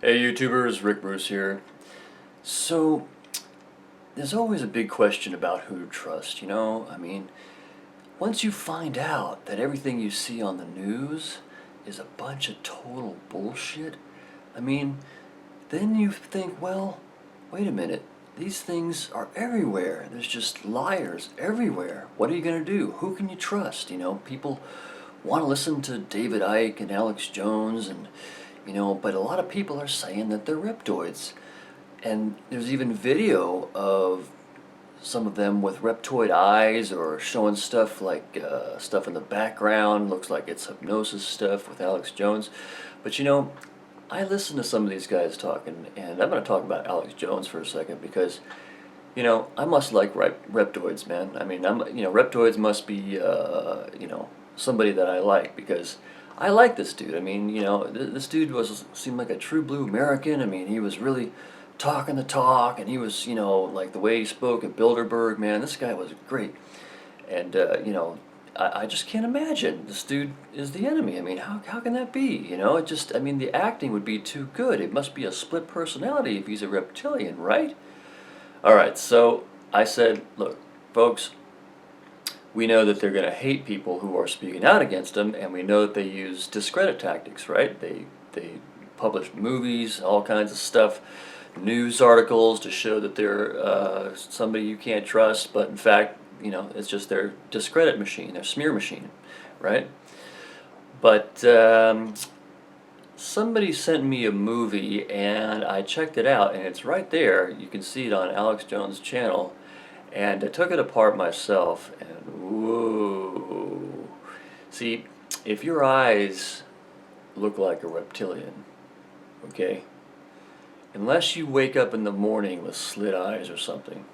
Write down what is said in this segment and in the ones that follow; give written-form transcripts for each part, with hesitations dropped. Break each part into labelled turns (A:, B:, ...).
A: Hey YouTubers, Rick Bruce here. So, there's always a big question about who to trust, you know? I mean, once you find out that everything you see on the news is a bunch of total bullshit, I mean, then you think, well, wait a minute, these things are everywhere. There's just liars everywhere. What are you going to do? Who can you trust? You know, people want to listen to David Icke and Alex Jones but a lot of people are saying that they're reptoids. And there's even video of some of them with reptoid eyes or showing stuff like stuff in the background. Looks like it's hypnosis stuff with Alex Jones. But I listen to some of these guys talking, and I'm going to talk about Alex Jones for a second because, I must like reptoids, man. I mean, reptoids must be, somebody that I like because I like this dude. I mean, this dude seemed like a true blue American. I mean, he was really talking the talk, and he was, like the way he spoke at Bilderberg, man, this guy was great. And, I just can't imagine this dude is the enemy. I mean, how can that be? I mean, the acting would be too good. It must be a split personality if he's a reptilian, right? All right, so I said, look, folks, we know that they're going to hate people who are speaking out against them, and we know that they use discredit tactics, right? They publish movies, all kinds of stuff, news articles to show that they're somebody you can't trust, but in fact, it's just their discredit machine, their smear machine, right? But somebody sent me a movie, and I checked it out, and it's right there. You can see it on Alex Jones' channel, and I took it apart myself, and whoa. See, if your eyes look like a reptilian, okay, unless you wake up in the morning with slit eyes or something,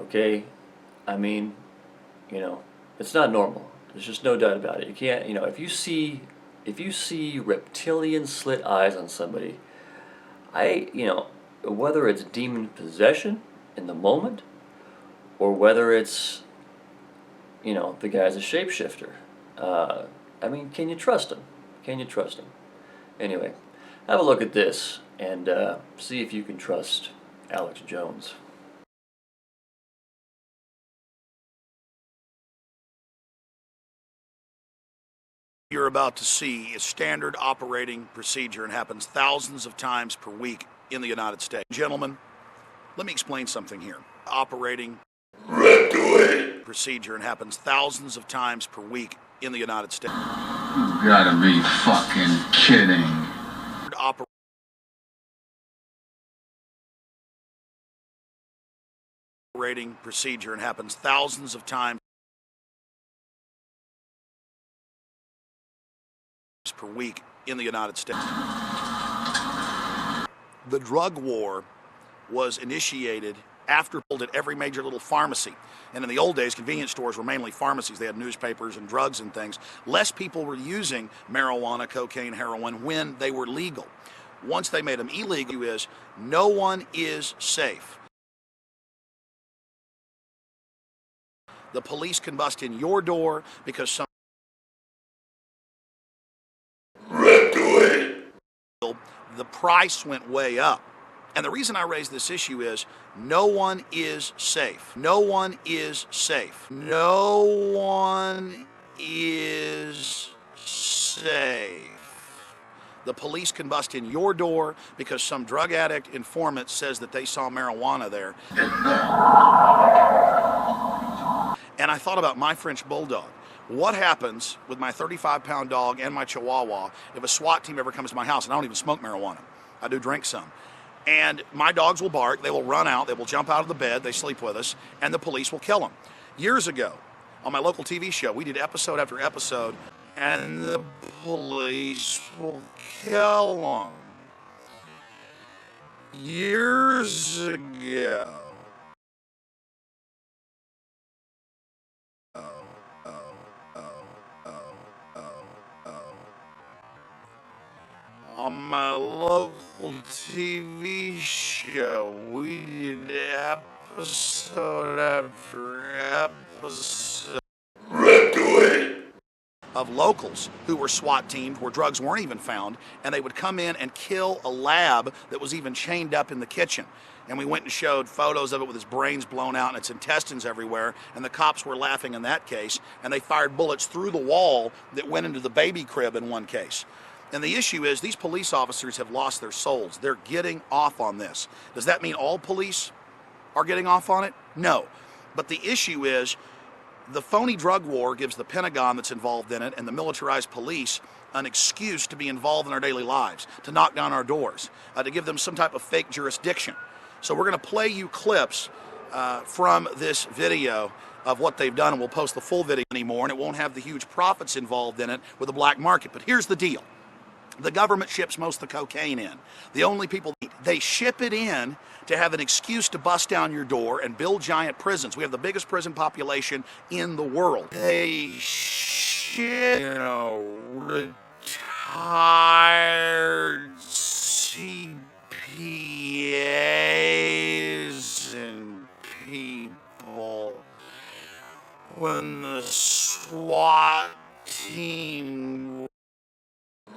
A: okay, I mean, it's not normal. There's just no doubt about it. You can't, if you see reptilian slit eyes on somebody, whether it's demon possession in the moment, or whether it's, the guy's a shapeshifter. I mean, can you trust him? Can you trust him? Anyway, have a look at this and see if you can trust Alex Jones.
B: You're about to see is standard operating procedure and happens thousands of times per week in the United States. Gentlemen, let me explain something here. Operating reptoid procedure and happens thousands of times per week in the United States.
C: You gotta be fucking kidding.
B: Operating procedure and happens thousands of times per week in the United States. The drug war was initiated after at every major little pharmacy. And in the old days, convenience stores were mainly pharmacies. They had newspapers and drugs and things. Less people were using marijuana, cocaine, heroin when they were legal. Once they made them illegal, is no one is safe. The police can bust in your door because some reptoid. The price went way up. And the reason I raise this issue is no one is safe. No one is safe. No one is safe. The police can bust in your door because some drug addict informant says that they saw marijuana there. And I thought about my French bulldog. What happens with my 35-pound dog and my chihuahua if a SWAT team ever comes to my house? And I don't even smoke marijuana. I do drink some. And my dogs will bark, they will run out, they will jump out of the bed, they sleep with us, and the police will kill them. Years ago, on my local TV show, we did episode after episode, and the police will kill them. Years ago. On my local TV show, we did episode after episode. Reptoid. of locals who were SWAT teamed where drugs weren't even found, and they would come in and kill a lab that was even chained up in the kitchen. And we went and showed photos of it with its brains blown out and its intestines everywhere, and the cops were laughing in that case, and they fired bullets through the wall that went into the baby crib in one case. And the issue is these police officers have lost their souls. They're getting off on this. Does that mean all police are getting off on it? No. But the issue is the phony drug war gives the Pentagon that's involved in it and the militarized police an excuse to be involved in our daily lives, to knock down our doors, to give them some type of fake jurisdiction. So we're going to play you clips from this video of what they've done, and we'll post the full video anymore, and it won't have the huge profits involved in it with the black market. But here's the deal. The government ships most of the cocaine in. The only people, they ship it in to have an excuse to bust down your door and build giant prisons. We have the biggest prison population in the world. They ship, retired CPAs and people when the SWAT team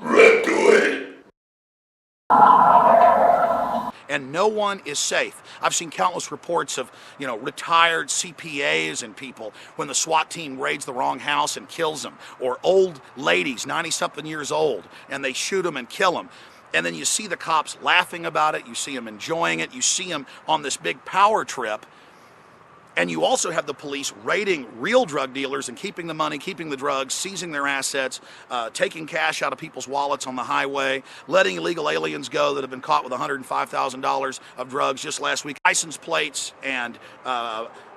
B: reptoid. And no one is safe. I've seen countless reports of, retired CPAs and people when the SWAT team raids the wrong house and kills them, or old ladies, 90-something years old, and they shoot them and kill them. And then you see the cops laughing about it, you see them enjoying it, you see them on this big power trip. And you also have the police raiding real drug dealers and keeping the money, keeping the drugs, seizing their assets, taking cash out of people's wallets on the highway, letting illegal aliens go that have been caught with $105,000 of drugs just last week, license plates, and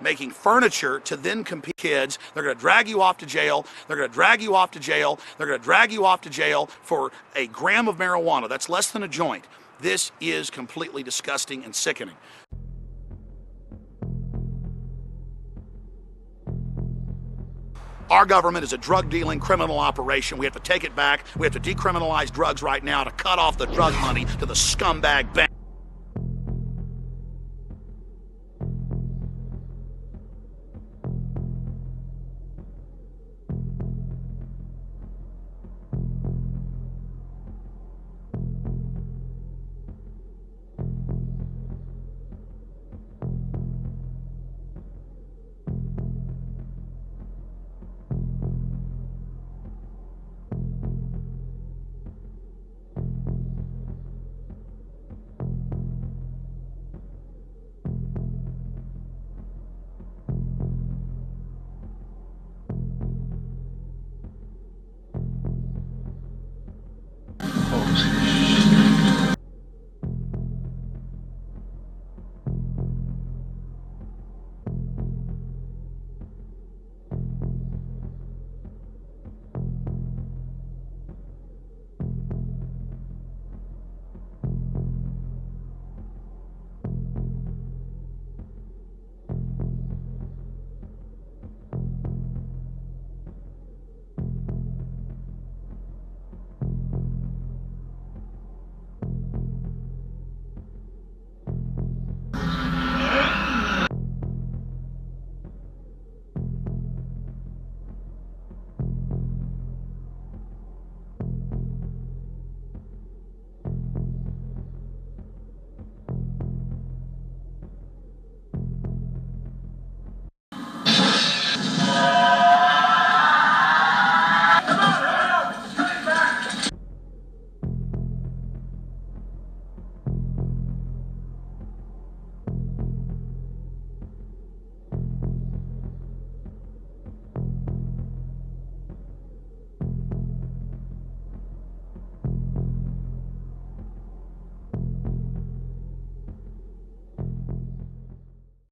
B: making furniture to then compete kids. They're going to drag you off to jail. They're going to drag you off to jail. They're going to drag you off to jail for a gram of marijuana. That's less than a joint. This is completely disgusting and sickening. Our government is a drug-dealing criminal operation. We have to take it back. We have to decriminalize drugs right now to cut off the drug money to the scumbag bank.